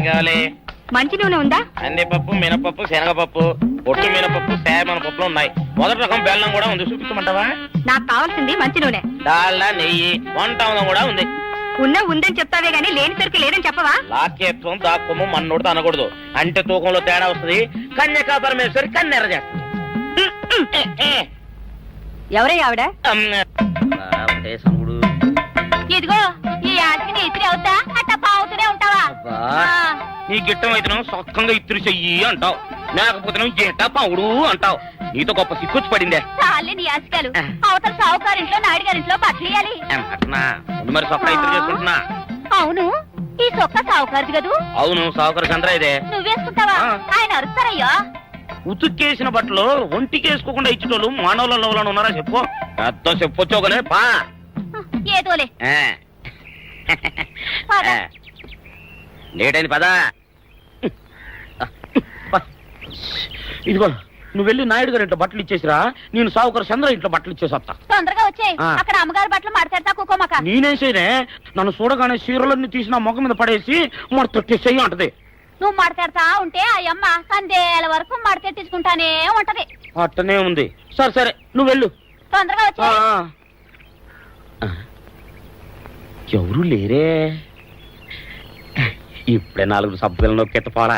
కావాలి? మంచి నూనె ఉందా? కందిపప్పు, మినపప్పు, శనగపప్పు, పొట్టు మినపప్పు, సేమన పప్పులు ఉన్నాయి. మొదటి రకం బెల్లం కూడా ఉంది, చూపించమంటావా? నాకు కావాల్సింది మంచి నూనె. డాల్డా, నెయ్యి, వంట కూడా ఉంది. ఉందని చెప్తావే గానీ లేని సరికి లేదని చెప్పవా? లాక్యత్వం దాక్కుము మన్నోడితో అనకూడదు, అంటే తూకంలో తేడా వస్తుంది. కన్యకా పరమేశ్వరి కన్నెర చేస్తుంది. ఎవరే ఆవిడ? ఇదిగో ఈ ఆటకి ఇస్త్రీ అవుతా అట్టా పావుతూనే ఉంటావా? నీ గిట్టం అయితే సొక్కంగా ఇత్తురు చెయ్యి అంటావు, లేకపోతే గిట్ట పావుడు అంటావు. నీతో గొప్ప సిక్కుచ్చి పడిందే. చాలే నీ ఆశకాలు. అవతల సావుకారింట్లో నాయుడు గారింట్లో బట్టలేయాలి. మరి సొక్క ఇత్తురు చేసుకుంటున్నా. అవును, ఈ సొక్క సావుకారిది కదూ? అవును, సావుకారు చంద్ర ఇదే. నువ్వేసుకుంటావా? ఆయన అరుస్తారయ్యా. ఉతుక్కేసిన బట్టలు ఒంటికేసుకోకుండా ఇచ్చేటోళ్ళు మానవులలో ఉన్నారా చెప్పు? పెద్ద చెప్పొచ్చోగలే పా. ఏదోలే లేటైంది పదా. ఇదిగో నువ్వు వెళ్ళి నాయుడు గారి ఇంట్లో బట్టలు ఇచ్చేసిరా, నేను సావుకారు చంద్ర ఇంట్లో బట్టలు ఇచ్చేసొస్తా. తొందరగా వచ్చే, అక్కడ అమ్మగారు బట్టలు మాడతాడతా కుకోమక. నేనేసేనే నన్ను చూడగానే చీరలన్నీ తీసి నా ముఖం మీద పడేసి మడతెట్టేసేయి అంటది. నువ్వు మడతెడతా ఉంటే ఆ అమ్మ సందేల వరకు మడతెట్టించుకుంటానే ఉంటది. అట్టనే ఉంది. సరే సరే నువ్వు వెళ్ళు, తొందరగా వచ్చే. ఎవరు లేరే, ఇప్పుడే 4 సబ్బులు నొక్కెత్త పోరా.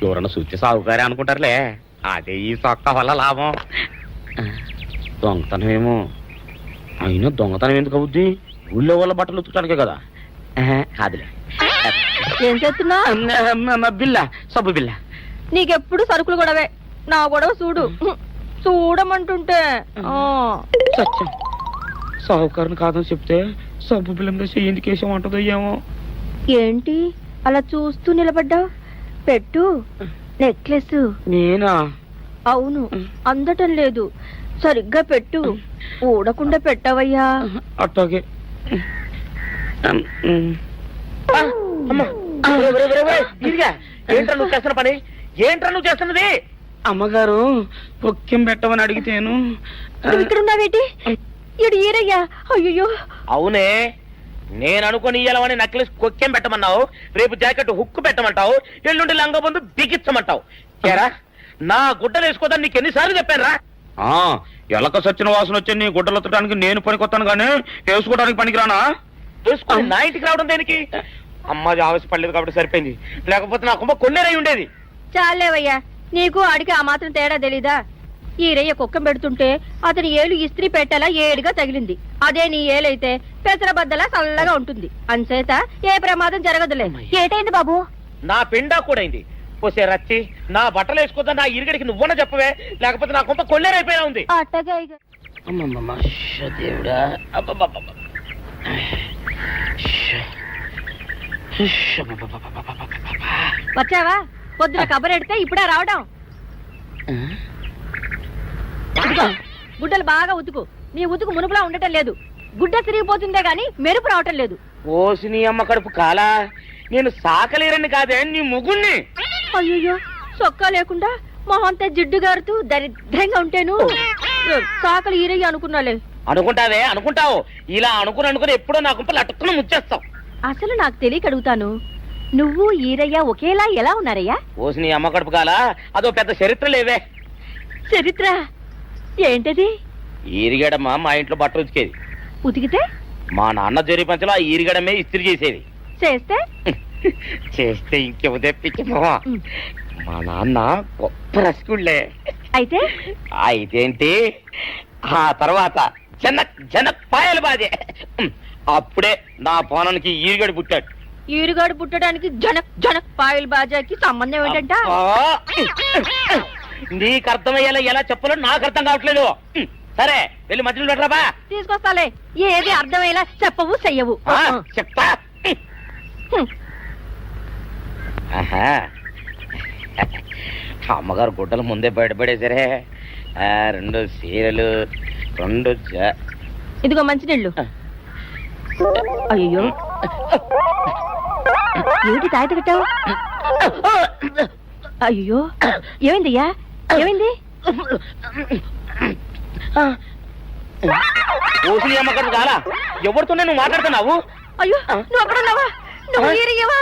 ఎవరన్నా చూస్తే సాగుకారే అనుకుంటారులే. అదే ఈ సొక్క వల్ల లాభం. దొంగతనం అయినా దొంగతనం ఎందుకు అవుద్ది? ఊళ్ళో వాళ్ళ బట్టలు ఉతుకడానికే కదా. కాదులే. ఏం చేస్తున్నా? బిల్ల, సబ్బు బిల్ల. నీకెప్పుడు సరుకులు గొడవే. నా గొడవ చూడు, చూడమంటుంటే. సత్యం, సాహుకారుని కాదని చెప్తే సబ్బు బిల్ల మీద ఎందుకేసం అంటదో ఏమో. ఏంటి అలా చూస్తూ నిలబడ్డా? పెట్టు నెక్లెస్. నేనా? అవును, అందటం లేదు. సరిగ్గా పెట్టు, ఊడకుండా పెట్టవయ్యా. అట్టాగే. ఏంట్రా నువ్వు చేస్తున్న పని? ఏంట్రా నువ్వు చేస్తున్నది? అమ్మగారు పొక్కెం పెట్టమని అడిగితేను. ఇక్కడ ఉన్నావేటి? ఇడు ఈరయ్యా. అయ్యో. అవునే, నేను అనుకుని ఇయ్యాలని నక్లెస్ కొక్కెం పెట్టమన్నావు, రేపు జాకెట్ హుక్కు పెట్టమంటావు, ఎల్లుండి లంగబందు బిగించమంటావు. ఏరా నా గుడ్డలు వేసుకోదని నీకు ఎన్నిసార్లు చెప్పానురా? ఎలక సచ్చిన వాసన వచ్చి నీ గుడ్డలు ఎత్తడానికి నేను పనికొత్తాను గానీ వేసుకోవడానికి పనికిరానా? వేసుకుని నా ఇంటికి రావడం దేనికి? అమ్మాది ఆవేశపడలేదు కాబట్టి సరిపోయింది, లేకపోతే నా కుమ్మ కొన్నేరై ఉండేది. చాలేవయ్యా, నీకు ఆడికి ఆ మాత్రం తేడా తెలీదా? ఈ రయ్య కుక్కం పెడుతుంటే అతని ఏలు ఇస్త్రీ పెట్టేలా ఏడుగా తగిలింది. అదే నీ ఏలైతే పెసరబద్దలా చల్లగా ఉంటుంది. అంచేత ఏ ప్రమాదం జరగదులే. ఏటైంది బాబు? నా పిండా కూడా అయింది. పోసే రచ్చి, నా బట్టలు వేసుకోద్దా నా ఇరుగడికి నువ్వన చెప్పవే, లేకపోతే నా కొంత కొల్లేరైపోయినా ఉంది. వచ్చావా? పొద్దున కబరెడితే ఇప్పుడే రావడం. గుడ్డలు బాగా ఉతుకు. నీ ఉతుకు మునుపులా ఉండటం లేదు. గుడ్డ తిరిగిపోతుందే గాని మెరుపు రావటం లేదు. ఓసి నీ అమ్మ కడుపు కాలా, నేను సాకలేరని కాదే నీ ముగుణ్ణి. అయ్యో, సొక్కా లేకుండా మొహంతా జిడ్డు గారుతూ దరిద్రంగా ఉంటేను సాకలు ఈరయ్య అనుకున్నాలే. అనుకుంటావే, అనుకుంటావు. ఇలా అనుకుని ఎప్పుడో నా కుంపలు అటుక్కుని ముచ్చేస్తావు. అసలు నాకు తెలియక అడుగుతాను, నువ్వు ఈరయ్య ఒకేలా ఎలా ఉన్నారయ్యా? ఓసి నీ అమ్మ కడుపు కాలా, అదో పెద్ద చరిత్ర లేవే. చరిత్ర ఏంటది? ఈరిగడమ్మ మా ఇంట్లో బట్టలు ఉతికేది. ఉతికితే మా నాన్న జరి పంచలో ఆ ఈరిగడమే ఇస్త్రీ చేసేది. చేస్తే ఇంకేమో తెప్పించమో. మా నాన్న గొప్ప రసికుళ్ళే. అయితేంటి, ఆ తర్వాత జనక్ పాయలు బాధే. అప్పుడే నా పోనానికి ఈరిగడు పుట్టాడు. ఈరుగాడు పుట్టడానికి జనక్ పాయలు బాజాకి సంబంధం ఏంటంట? నీకు అర్థమయ్యేలా ఎలా చెప్పాలో నాకు అర్థం కావట్లేదు. సరే వెళ్ళి మధ్యలో పెట్టరాబా. తీసుకొస్తాలే. ఏది అర్థమయ్యేలా చెప్పవు చెయ్యవు. చెప్తా. అమ్మగారు గుడ్డలు ముందే బయటపడేసరే. 2 చీరలు, 2 ఇదిగో మంచినీళ్ళు. అయ్యో, ఏంటి తాయిత కట్టావు? అయ్యో, ఏమైందయ్యా? ఏమైంది? ఓసి అమ్మగారు చాలా ఎవరితోనే నువ్వు మాట్లాడుతున్నావు? అయ్యో, నువ్వు అక్కడున్నావా? నువ్వు ఈరయ్యవా?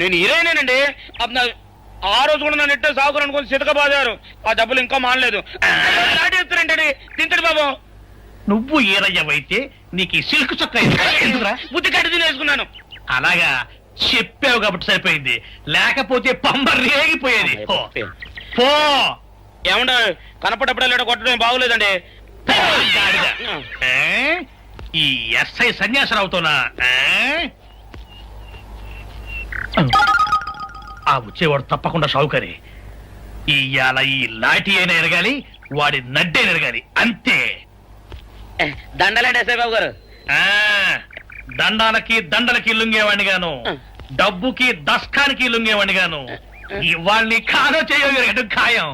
నేను హీరోయినేనండి ఆ రోజు కూడా నన్ను ఇట్టే సాగురు అనుకుని సితకబాదారు. ఆ డబ్బులు ఇంకా మానలేదు. చెప్తారంటండి తింటడు బాబు. నువ్వు ఏరయ్యవైతే నీకు ఈ సిల్క్ చొక్క ఎందుకురా? బుద్ధి కట్టి తినేసుకున్నాను. అలాగా చెప్పావు కాబట్టి సరిపోయింది, లేకపోతే పంబ రేగిపోయేది. పో ఏమంటే కనపడప్పుడే కొట్టడం బాగోలేదండి. గాడిద. ఈ ఎస్ఐ సన్యాసరావుతోనా? ఆ వచ్చేవాడు తప్పకుండా షావుకరి. ఇవాళ ఈ లాఠీ అయినా ఎరగాలి, వాడి నడ్డే ఎరగాలి, అంతే. దండలండి ఎస్ఐ బాబు గారు. దండాలకి దండలకి లొంగేవాడిని గాను, డబ్బుకి దస్కానికి లొంగేవాడిని గాను. ఇవాళ్ళని కాదో చేయడం ఖాయం.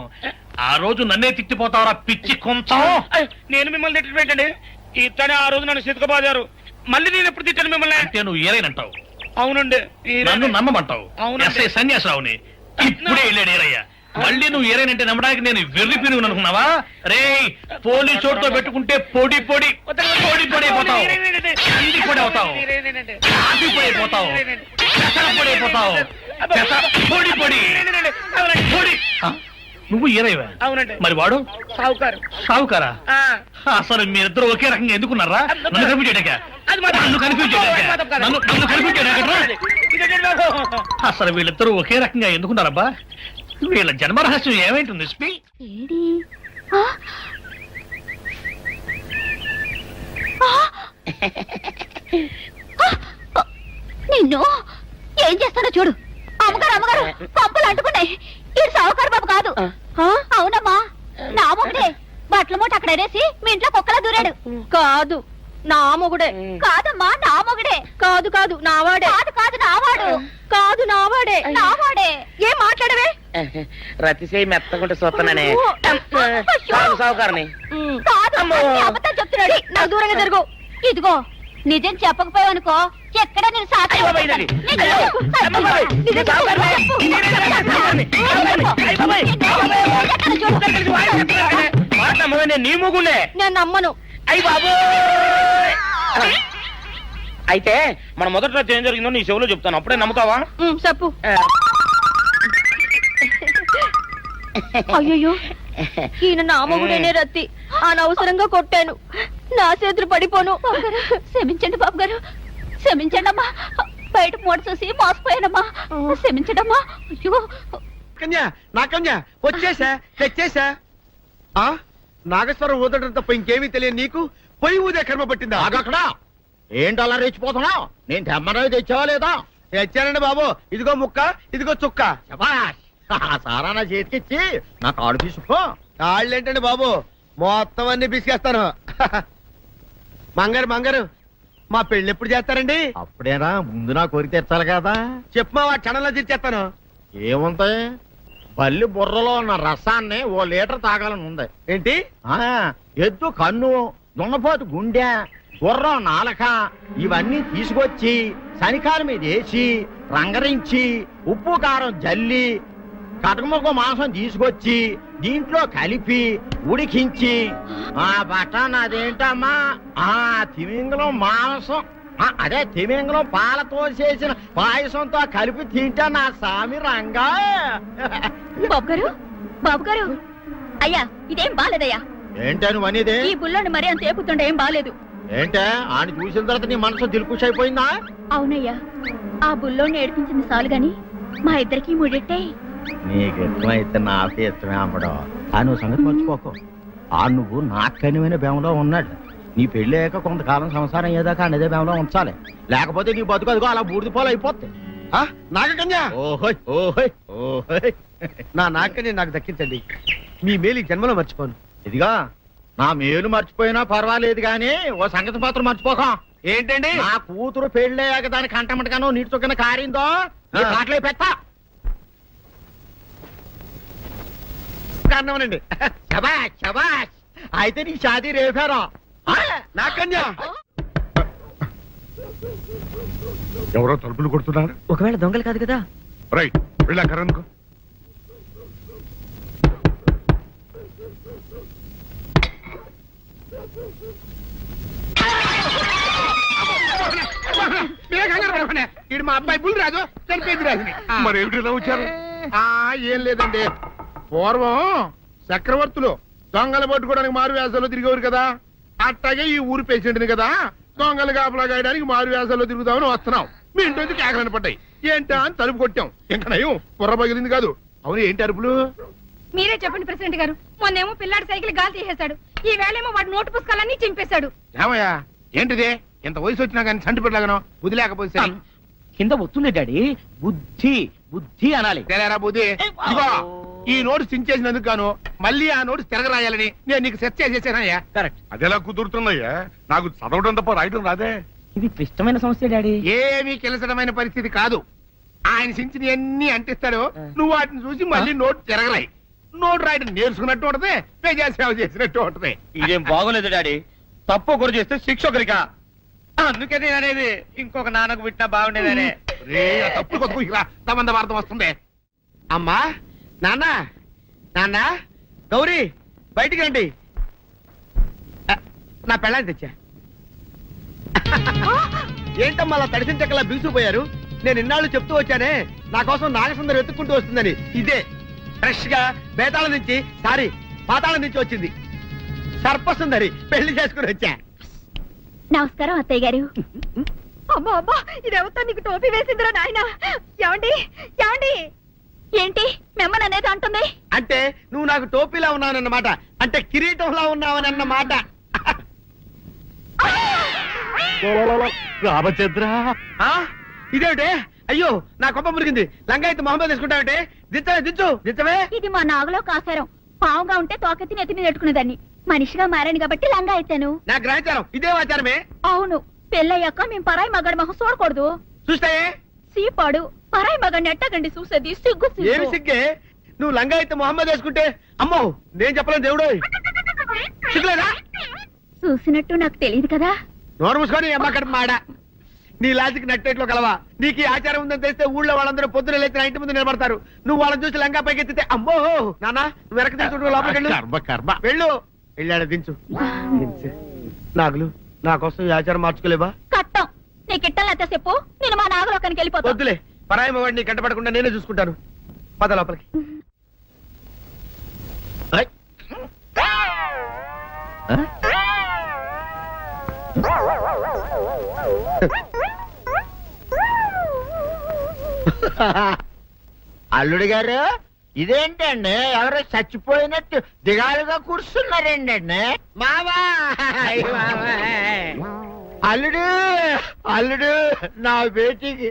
ఆ రోజు నన్నే తిట్టిపోతావరా పిచ్చి కొంచెం. నేను మిమ్మల్ని తిట్టి పెట్టండి. ఇతనే ఆ రోజు నన్ను సితకబాదారు. మళ్ళీ నేను ఎప్పుడు తిట్టాను మిమ్మల్ని? అంటే నువ్వు ఏరైనంటావు, అవునండి. నన్ను నమ్మమంటావు. అవునండి. ఎస్ఐ సన్యాసరావుని ఇప్పుడే వెళ్ళాడు ఏరయ్యా. మళ్ళీ నువ్వు ఏరైనంటే నమ్మడానికి నేను వెర్రి పిరుగు అనుకున్నావా? రే పోలీసు చోటుతో పెట్టుకుంటే పొడి పొడి పొడి పొడి అయిపోతావు, కంది పొడి అవుతావు, కాఫీ పొడి అయిపోతావు, పెసర పొడి అయిపోతావు, పొడి పొడి పొడి. నువ్వు ఏరైవా? అవునండి. మరి వాడు సావుకారు. సావుకారా? అసలు మీరిద్దరు ఒకే రకంగా ఎందుకున్నారా? నన్ను కనిపించాక నన్ను కనిపించాక అసలు వీళ్ళిద్దరూ ఒకే రకంగా ఎందుకున్నారబ్బా? వీళ్ళ జన్మ రహస్యం ఏమైంటుంది? ఏడి? ఆ? నిన్ను ఏం చేస్తాడో చూడు. అమ్మగారు అమ్మగారు పంపలు అంటుకున్నాయి. ఇది సావుకారు బాబు కాదు. అవునమ్మా, నా మొగుడే బట్టల మూట అక్కడ ఎరేసి మీ ఇంట్లో కుక్కలా దూరాడు. కాదు, నా మొగుడే. కాదమ్మా, నా మొగుడే. కాదు కాదు, నావాడే. కాదు కాదు, నావాడు. కాదు, నావాడే. నావాడే. ఏం మాట్లాడవే? రతిసేయి మెత్తకుంటే చూస్తున్నానే. సావుకారని కాదు, అన్ని అబద్ధాలు చెప్తున్నాడు. నా దూరంగా జరుగు. ఇదిగో నిజం చెప్పకపోయావనుకో ఎక్కడ నేను సాక్షి నీ ముగుండే నేను నమ్మను. అయ్యి బాబు. అయితే మన మొదటి రోజు ఏం జరిగిందో నీ చెవులో చెప్తాను, అప్పుడే నమ్ముతావా? చెప్పు. అయ్యో, ఈయన నా మొగుడేనే రత్తి. అనవసరంగా కొట్టాను, నా చేతులు పడిపోను. క్షమించండి బాబు గారు, క్షమించండి అమ్మా. బయట మూట చూసి మోసపోయానమ్మా, క్షమించడమ్మా. అయ్యో కన్యా, నా కన్యా వచ్చేసా, తెచ్చేసా. నాగేశ్వరం ఊదడం తప్ప ఇంకేమీ తెలియదు నీకు. పొయ్యి ఊదే కర్మ పట్టిందా? అక్కడ ఏంటి అలా రెచ్చిపోతున్నావు? నేను తెమ్మనవి తెచ్చావా లేదా? తెచ్చానండి బాబు. ఇదిగో ముక్క, ఇదిగో చుక్క. శభాష్. ఆ సారా నా చేతికిచ్చి నా కాడు తీసుకో. తాళ్ళేంటండి బాబు, మొత్తం అన్ని బిసికేస్తాను. మంగారు మంగారు, మా పెళ్ళి ఎప్పుడు చేస్తారండి? అప్పుడేనా, ముందు నా కోరిక తెచ్చాలి కదా. చెప్పు మా క్షణంలో తీర్చేస్తాను. ఏముంటాయి, బల్లి బుర్రలో ఉన్న రసాన్ని ఓ లీటర్ తాగాలని ఉంది. ఏంటి? ఎద్దు కన్ను, దున్నపోతు గుండె, గుర్రం నాలక ఇవన్నీ తీసుకొచ్చి శనికాల మీద వేసి రంగరించి ఉప్పు కారం జల్లి కటకముక్క మాంసం తీసుకొచ్చి దీంట్లో కలిపి ఉడికించి ఆ బటన్ అదేంటమ్మా, తిమింగలం మాంసం, అదే తిమింగలం పాలతో చేసిన పాయసంతో కలిపి తింటా నా సామి రంగా. బాబు గారు, బాబు గారు, అయ్యా ఇదేం బాలేదయ్యా. ఏంటా నువ్వు అనేది? ఈ బుల్లోని మరీ అంత ఏపుతుండే ఏం బాలేదు. ఏంటే ఆయన చూసిన తర్వాత నీ మనసు దిల్కుష్ అయిపోయిందా? అవునయ్యా, ఆ బుల్లోని ఏడిపించింది చాలు గాని మా ఇద్దరికి ముడిట్టే. నీకు ఇష్టమైతే నాకే ఇష్టమే అమ్మడం. ఆ నువ్వు సంగతి మర్చిపోకు. ఆ నువ్వు నాకు కనివైన బేమలో ఉన్నాడు. నీ పెళ్లి అయ్యాక కొంతకాలం సంసారం ఏదాకా అన్నదే బేమలో ఉంచాలి, లేకపోతే నీ బతుకు అదిగో అలా బూడిద పోలు అయిపోతాయి. నాగకన్యా, ఓహోయ్ ఓహోయ్ ఓహోయ్. నా నాగకన్యా నాకు దక్కించండి. మీ మేలు జన్మలో మర్చిపోను. ఇదిగా నా మేలు మర్చిపోయినా పర్వాలేదు గాని ఓ సంగతి మాత్రం మర్చిపోక. ఏంటండి? నా కూతురు పెళ్ళయ్యాక దానికి కంటమటగానో నీటి చొక్కన కారిందో కాట్లే పెట్టా. అన్నవనండి. శబాష్ శబాష్. అయితే నీ షాదీ రేపారా? నాకన్యా, ఎవరో తలుపులు కొడుతున్నారు. ఒకవేళ దొంగలు కాదు కదా? రైట్, వెళ్ళా కరణ్కు. మీరే కంగారు పడకండి. ఈడు మా అబ్బాయి బుల్ రాజు చనిపోయింది రాజుని. మరి ఏమిటి ఇలా వచ్చారు? ఏం లేదండి, పూర్వం చక్రవర్తులు దొంగలు పట్టుకోవడానికి మారు వేసాల్లో తిరిగేవారు కదా, అట్టాగే ఈ ఊరు పేషెంట్ని కదా దొంగలు కాపలా గాయడానికి మారు వేసాల్లో తిరుగుదామని వస్తున్నాం. మీ ఇంటి నుంచి కేకలను పడ్డాయి. ఏంటా అని తలుపు కొట్టాం. ఇంకా నయం బుర్ర పగిలింది కాదు. అవును, ఏంటి అరుపులు? మీరే చెప్పండి ప్రెసిడెంట్ గారు. మొన్నేమో పిల్లాడి సైకిల్ గాలి తీసేశాడు, ఈ వేళేమో వాడి నోటు పుస్తకాలన్నీ చింపేశాడు. ఏమయ్యా ఏంటిది? ఇంత వయసు వచ్చినా కానీ సంటి పెట్టలాగను వదిలేకపోతే కింద వస్తుంది డాడీ. బుద్ధి బుద్ధి అనాలి. తెలేరా బుద్ధి. ఇదిగో ఈ నోటు చించేసినందుకు గాను మళ్ళీ ఆ నోటు తిరగరాయాలని నేను నీకు సెట్ చేసేసానయ్యా. కరెక్ట్. అదెలా కుదురుతున్నాయ్యా? నాకు చదవడం తప్ప రాయడం రాదే. ఇది క్లిష్టమైన సమస్య డాడీ. ఏమీ కిలసడమైన పరిస్థితి కాదు. ఆయన చించిన ఎన్ని అంటిస్తాడో నువ్వు వాటిని చూసి మళ్ళీ నోటు తిరగరాయి. నోటు రాయడం నేర్చుకున్నట్టు ఉంటది, ప్రజాసేవ చేసినట్టు ఉంటది. ఇదేం బాగోలేదు డాడీ. తప్పు ఒకరు చేస్తే శిక్ష ఒకరికా? అందుకే నేను అనేది ఇంకొక నాన్నకు పుట్టినా బాగుండేదనే. రే, ఆ తప్పుడు కొత్త రా తమంద వార్త వస్తుంది. అమ్మా, నాన్న, నాన్న, గౌరీ బయటికి రండి. నా పెళ్ళాన్ని తెచ్చా. ఏంటమ్మా అలా తడిసిన చెక్కలా బిగుసిపోయారు? నేను ఇన్నాళ్ళు చెప్తూ వచ్చానే నా కోసం నాగసుందరం వెతుక్కుంటూ వస్తుందని. ఇదే ఫ్రెష్ గా బేతాళం నుంచి పాతాళం నుంచి వచ్చింది. సర్పసుందరి పెళ్లి చేసుకుని వచ్చా. నమస్కారం అత్తయ్య గారు. అమ్మా అమ్మా, ఇదేవతో నీకు టోపీ వేసిందిరా నాయన. ఏమండి ఏమండి? ఏంటి మిమ్మల్ని అనేది అంటుంది? అంటే నువ్వు నాకు టోపీలా ఉన్నావనన్నమాట, అంటే కిరీటంలా ఉన్నావనన్నమాట. రామచంద్ర, ఇదేమిటే? అయ్యో నా కొప్ప మురిగింది. లంగాయత్ మొహమ్మద్ తీసుకుంటావంటే దించవే, దించవే. ఇది మా నాగులో కాసారం. పావుగా ఉంటే తోకెత్తి నెత్తిని నెట్టుకునేదాన్ని. మనిషిగా మారాను కాబట్టి లంగా అయితాను. నా గ్రహచారం ఇదే ఆచారమే. అవును, పెళ్ళయ్యాక మేము పరాయి మగాడి మొహం చూడకూడదు. చూస్తాయే సీపాడు పరాయి మగాడిని ఎట్టగండి చూసేది. సిగ్గు ఏమి సిగ్గే? నువ్వు లంగాయత్ మొహమ్మద్ వేసుకుంటే అమ్మో నేను చెప్పలేను దేవుడు. సిగ్గులేదా? చూసినట్టు నాకు తెలియదు కదా. నోరు మూసుకొని అమ్మకడ మాడ. నీ లాజిక్ నట్టేట్లో కలవా? నీకు ఈ ఆచారం ఉందని తెలిస్తే ఊళ్ళో వాళ్ళందరూ పొద్దున లేచి నా ఇంటి ముందు నిలబడతారు. నువ్వు వాళ్ళని చూసి లంగా పైకి ఎత్తితే అమ్మో నాన్న నువ్వు వెనక తీసుకుంటూ లోపలికి కర్మ కర్మ. వెళ్ళు. వెళ్ళాడు దించు. నాగులు నా కోసం ఈ ఆచారం మార్చుకోలేవా? కట్టం నీకు ఇట్టలేత చెప్పు. నేను మా నాగలోకానికి వెళ్ళిపోతా. వద్దులే, పరాయి వాడిని కంటపడకుండా నేనే చూసుకుంటాను. పద లోపలికి. ఐ. అల్లుడు గారు, ఇదేంటండి ఎవరో చచ్చిపోయినట్టు దిగాలుగా కూర్చున్నారేంటండి? మావా అల్లుడు అల్లుడు, నా బేటీకి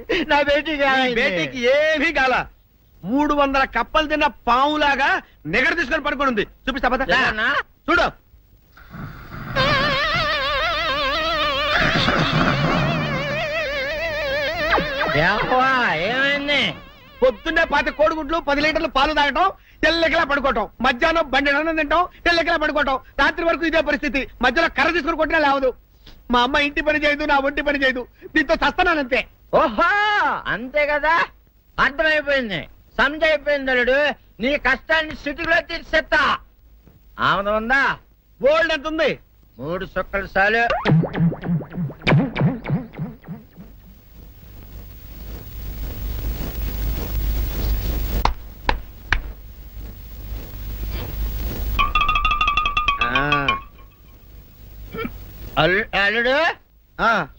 బేటీకి ఏమీ కాల. 300 కప్పలు తిన్న పావులాగా నిగడ తీసుకొని పడుకొని ఉంది. చూపిస్తా పద. ఏమన్నా? చూడు. ఏమైంది? పొద్దున్నే 10 కోడిగుడ్లు 10 లీటర్లు పాలు తాగటం, తెల్లకిలా పడుకోవటం. మధ్యాహ్నం బండి అన్నం తింటాం, తెల్లకిలా పడుకోవటం. రాత్రి వరకు ఇదే పరిస్థితి. మధ్యలో కర్ర తీసుకుని కొట్టినా లేవదు. మా అమ్మ ఇంటి పని చేయదు, నా ఒంటి పని చేయదు. దీంతో చస్తున్నానంతే. ఓహో, అంతే కదా, అర్థమైపోయింది, సమజైపోయింది. అల్లుడు, నీ కష్టాన్ని సిటీలో తీర్చేస్తా. ఆమె ఉందా? గోల్డ్ ఎంత ఉంది? 3 సుక్కలు చాలు. అల్లుడు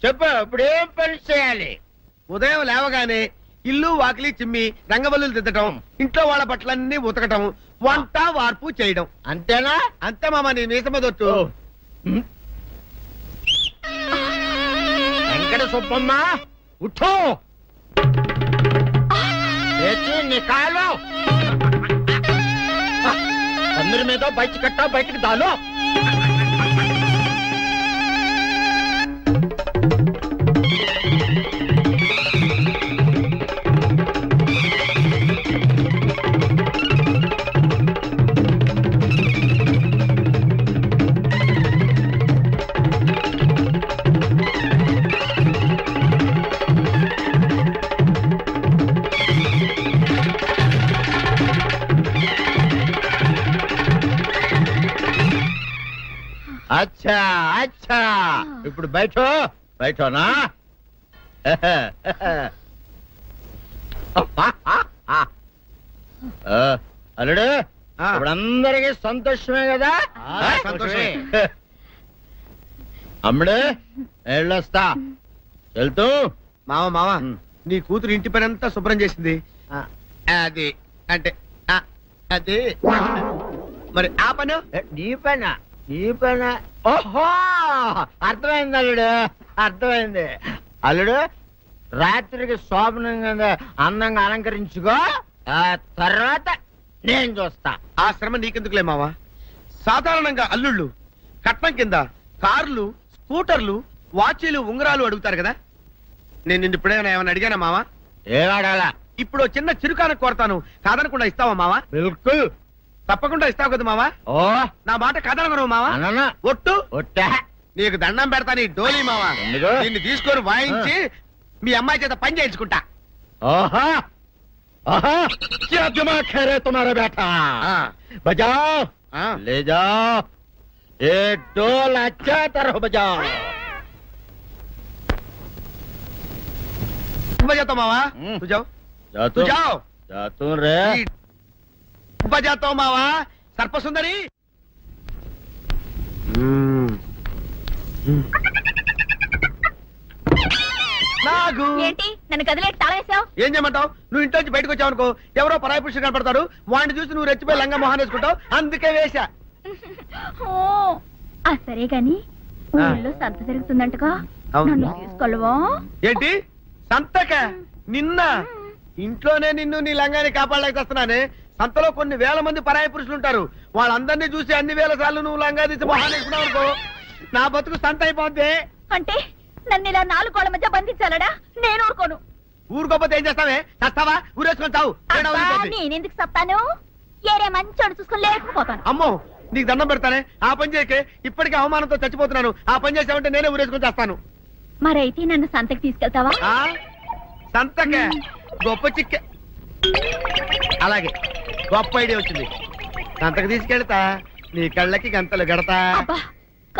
చెప్పు, ఇప్పుడు ఏం పని చేయాలి? ఉదయం లేవగానే ఇల్లు వాకిలి చిమ్మి రంగవల్లులు దిద్దటం, ఇంట్లో వాళ్ళ బట్టలన్నీ ఉతకటం, వంట వార్పు చేయడం. అంతేనా? అంతే మామ, నీ మీసమదొట్టు. వెంకట సుబ్బమ్మ, ఉఠో, లేచి నీ కాలు అందరి మీద బయట కట్ట, బయటికి దాలో. అచ్చా అచ్చా, ఇప్పుడు బయటనా? అల్లుడు ఇప్పుడు అందరికి సంతోషమే కదా? సంతోషమే. అమ్ముడు వెళ్ళొస్తా. వెళ్తూ మామ నీ కూతురు ఇంటి పని అంతా శుభ్రం చేసింది. అది అంటే అది మరి ఆ పని నీ పైన ఓహో అర్థమైంది అల్లుడు, అర్థమైంది. అల్లుడు రాత్రికి శోభనంగా అందంగా అలంకరించుకో, ఆ తర్వాత నేను చూస్తా. ఆ శ్రమ నీకెందుకులే మావా. సాధారణంగా అల్లుళ్ళు కట్నం కింద కార్లు, స్కూటర్లు, వాచీలు, ఉంగరాలు అడుగుతారు కదా. నేను నిన్ను ఇప్పుడేమైనా ఏమైనా అడిగానా మావా? ఏడాడాలా? ఇప్పుడు చిన్న చిరుకాన కోరతాను, కాదనకుండా ఇస్తావా మావా? బిల్కుల్ తప్పకుండా ఇస్తావు కదా మావా? ఓ నా మాట కాదనగను మావా. అననా ఒట్టు ఒట్టా. నీకు దండం పెడతా నీ డోలీ మావా. ఎందుకు? నిన్ను తీసుకొని వాయించి మీ అమ్మాయి చేత పని చేయించుకుంటా. ओहा ओहा क्या दिमाग है रे तुम्हारा बेटा? बजाओ ले जाओ, ये डोल अच्छा तरह बजाओ. बजाता मावा तू जाओ, तू जाओ. जातू रे बजाता हूँ मावा. सर्प सुंदरी నాగు ఏంటి నన్ను గదిలేటి తాళం వేసావు? ఏం చేయమంటావు? నువ్వు ఇంట్లో నుంచి బయటకు వచ్చావు అనుకో, ఎవరో పరాయి పురుషుడు కనపడతాడు, వాడిని చూసి నువ్వు రెచ్చిపోయి లంగా మొహాన్ వేసుకుంటావు, అందుకే వేశా. సరే గాని ఊళ్ళో సంత జరుగుతుందంటగా, అవును. నన్ను తీసుకెళ్ళవా? ఏంటి సంతక? నిన్న ఇంట్లోనే నిన్ను నీ లంగాన్ని కాపాడలేకొస్తున్నానే. సంతలో కొన్ని వేల మంది పరాయి పురుషులు ఉంటారు, వాళ్ళందరినీ చూసి అన్ని వేల సార్లు నువ్వు లంగా తీసి మొహాన్ వేసుకున్నావు అనుకో, నా బతుకు సంత అయిపోద్ది. అంటే నన్ను ఇలా 4 గోళ్ల మధ్య బంధించాలడా? నేను ఊరుకోను. ఊరుకోపోతే ఏం చేస్తావే? చస్తావా? ఊరేసుకొని చావు. నేనెందుకు చెప్తాను? ఏరే మంచోడు చూసుకుని లేకపోతాను. అమ్మో నీకు దండం పెడతానే, ఆ పని చేయకే. ఇప్పటికే అవమానంతో చచ్చిపోతున్నాను, ఆ పని చేసావంటే నేనే ఊరేసుకొని చేస్తాను. మరైతే నన్ను సంతకి తీసుకెళ్తావా? ఆ సంతకే గొప్ప చిక్కే. అలాగే గొప్ప ఐడియా వచ్చింది. సంతకు తీసుకెళ్తా, నీ కళ్ళకి గంతలు గడతా. అబ్బా,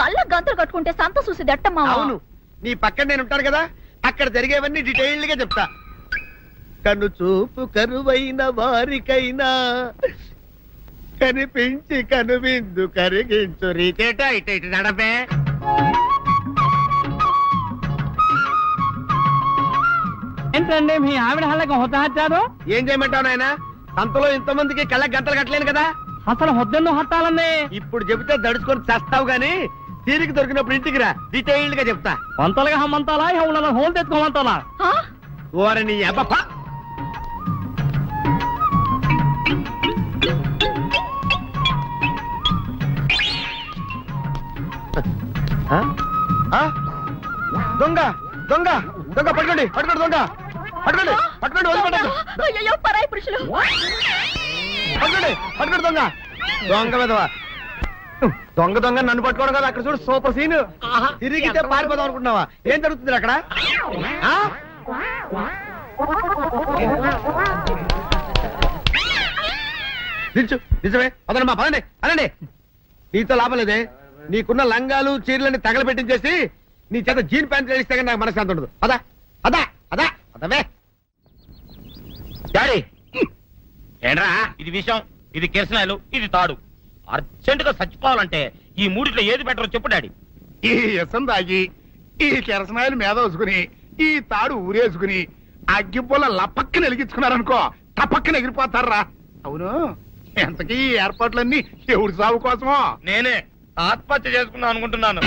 కళ్ళ గంతులు కట్టుకుంటే సంత చూసి దట్టమ్మా. అవును, నీ పక్కన నేను ఉంటాను కదా, అక్కడ జరిగేవన్నీ డీటెయిల్డ్ గా చెప్తా. కను చూపు కరువైన వారికైనా కనిపించి కనువిందు కరిగించు రీకేట ఇటు ఇటు నడపే. ఏంటండి మీ ఆవిడ హళ్ళకి హొత్తహచ్చారు? ఏం చేయమంటావు నాయన? సంతలో ఇంతమందికి కళ్ళకి గంటలు కట్టలేను కదా. అసలు హొద్దెన్ను హత్తాలండి. ఇప్పుడు చెబితే దడుచుకొని చస్తావు గాని, తీరికి దొరికినప్పుడు ఇంటికి రా, డీటెయిల్డ్ గా చెప్తా. వంతలుగా హమ్మంతాలా ఇవ్వాల హోల్ తెచ్చుకోమంతాలా? ఓరని అబ్బప్ప. దొంగ దొంగ దొంగ పట్టుకోండి, పట్టుకోండి, దొంగ పట్టుకోండి, పట్టుకోండి, వదిలిపెట్టండి. అయ్యో పరాయి పురుషులు. పట్టుకోండి, పట్టుకోండి, దొంగ దొంగ విధవా. దొంగ దొంగ నన్ను పట్టుకోవడం కదా. అక్కడ చూడు సూపర్ సీన్. తిరిగితే పారిపోదాం అనుకుంటున్నావా? ఏం జరుగుతుంది అక్కడ? నిజమే. పదండి మా, పదండి, అనండి. నీతో లాభం లేదే. నీకున్న లంగాలు చీరలని తగలబెట్టించేసి నీ చేత జీన్ ప్యాంట్ వేస్తే కానీ నాకు మనశ్శాంతి ఉండదు. అదా అదా అదా అదవే. డాడీ ఏంట్రా ఇది విషయం, ఇది కిరసనాయలు, ఇది తాడు. అర్జెంట్ గా చచ్చిపోవాలంటే ఈ మూడిట్లో ఏది బెటరో చెప్పు డాడీ. ఈ ఎసం తాగి, ఈ కెరసనాయలు మీద వేసుకుని, ఈ తాడు ఊరేసుకుని, అగ్గిపూల లపక్కన వెలిగించుకున్నారనుకో, టపక్కన ఎగిరిపోతారా. అవును, ఎంతకీ ఈ ఏర్పాట్లన్నీ ఎవరి సాగు కోసమో? నేనే ఆత్మహత్య చేసుకుందాం అనుకుంటున్నాను.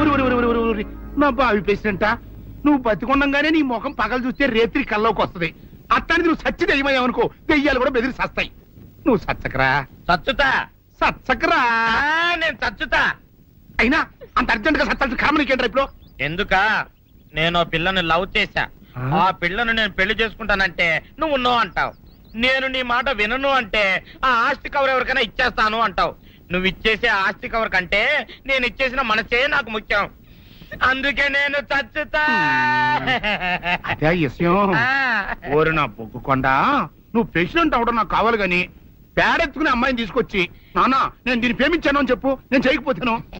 ఉరి, ఉరి, ఉరి, ఉరి, ఉరి, ఉరి. నా బావి పేసినంట, నువ్వు బతికొండంగానే నీ ముఖం పగలు చూస్తే రేత్రి కల్లోకి వస్తుంది. అట్టానికి నువ్వు సచ్చి దెయ్యమయ్యావనుకో, దెయ్యాలు కూడా బెదిరి సస్తాయి. నువ్వు సచ్చకరా, చచ్చుతా. సచ్చకరా. నేను చచ్చుతా. అయినా అంత అర్జెంట్ గా సత్తాల్సిన కర్మ నీకేంట్రా ఇప్పుడు? ఎందుక? నేను ఆ పిల్లని లవ్ చేశా. ఆ పిల్లను నేను పెళ్లి చేసుకుంటానంటే నువ్వు నో అంటావు. నేను నీ మాట వినను అంటే ఆ ఆస్తి కవర్ ఎవరికైనా ఇచ్చేస్తాను అంటావు. నువ్వు ఇచ్చేసే ఆస్తి కవర్ కంటే నేను ఇచ్చేసిన మనసే నాకు ముఖ్యం. అందుకే నేను చచ్చుతా. అదే విషయం. ఓరి నా బొగ్గుకొండా, నువ్వు ప్రెసిడెంట్ అవడం నాకు కావాలి గాని, పేడెత్తుకునే అమ్మాయిని తీసుకొచ్చి నాన్న నేను దీన్ని ప్రేమించాను అని చెప్పు, నేను చేయకపోతాను.